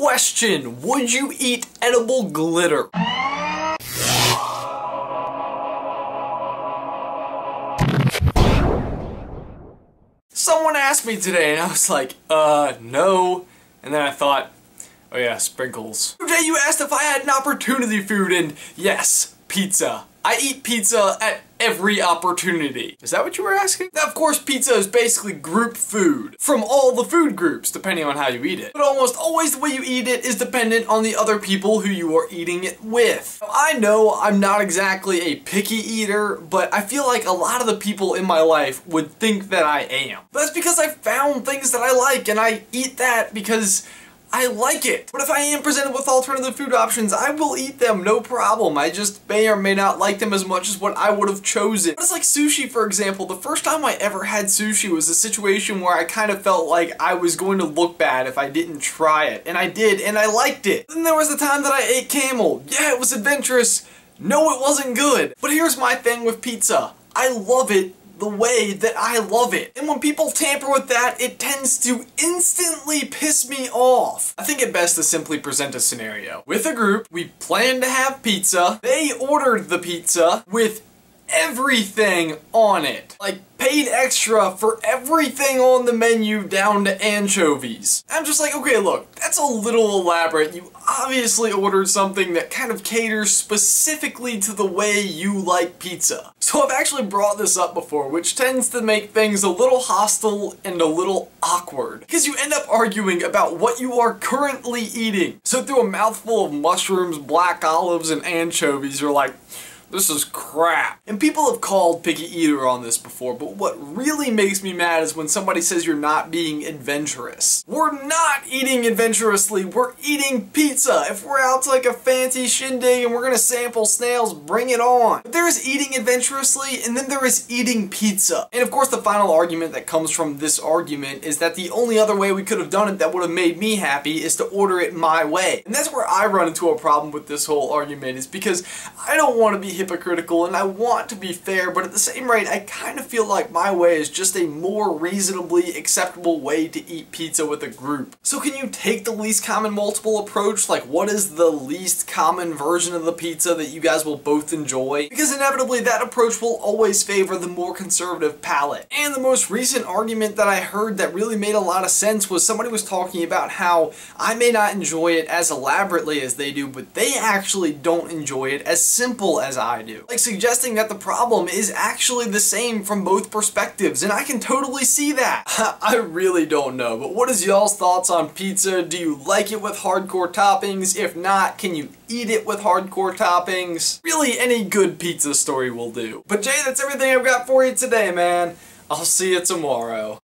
Question: would you eat edible glitter? Someone asked me today and I was like, no. And then I thought, oh yeah, sprinkles. Today you asked if I had an opportunity food, and yes, pizza. I eat pizza at every opportunity. Is that what you were asking? Now, of course, pizza is basically group food from all the food groups, depending on how you eat it. But almost always the way you eat it is dependent on the other people who you are eating it with. Now, I know I'm not exactly a picky eater, but I feel like a lot of the people in my life would think that I am. But that's because I found things that I like, and I eat that because I like it. But if I am presented with alternative food options, I will eat them, no problem. I just may or may not like them as much as what I would have chosen. But it's like sushi, for example. The first time I ever had sushi was a situation where I kind of felt like I was going to look bad if I didn't try it. And I did, and I liked it. Then there was the time that I ate camel. Yeah, it was adventurous. No, it wasn't good. But here's my thing with pizza. I love it the way that I love it. And when people tamper with that, it tends to instantly piss me off. I think it best to simply present a scenario. With a group, we planned to have pizza. They ordered the pizza with everything on it. Like, paid extra for everything on the menu down to anchovies. I'm just like, okay, look, that's a little elaborate. You obviously ordered something that kind of caters specifically to the way you like pizza. So I've actually brought this up before, which tends to make things a little hostile and a little awkward, because you end up arguing about what you are currently eating. So through a mouthful of mushrooms, black olives, and anchovies, you're like, this is crap. And people have called picky eater on this before, but what really makes me mad is when somebody says you're not being adventurous. We're not eating adventurously, we're eating pizza. If we're out to like a fancy shindig and we're gonna sample snails, bring it on. But there is eating adventurously, and then there is eating pizza. And of course the final argument that comes from this argument is that the only other way we could have done it that would have made me happy is to order it my way. And that's where I run into a problem with this whole argument, is because I don't want to be hypocritical and I want to be fair, but at the same rate I kind of feel like my way is just a more reasonably acceptable way to eat pizza with a group. So can you take the least common multiple approach? Like, what is the least common version of the pizza that you guys will both enjoy? Because inevitably that approach will always favor the more conservative palate. And the most recent argument that I heard that really made a lot of sense was somebody was talking about how I may not enjoy it as elaborately as they do, but they actually don't enjoy it as simple as I do. Like, suggesting that the problem is actually the same from both perspectives, and I can totally see that. I really don't know, but what is y'all's thoughts on pizza? Do you like it with hardcore toppings? If not, can you eat it with hardcore toppings? Really, any good pizza story will do. But Jay, that's everything I've got for you today, man. I'll see you tomorrow.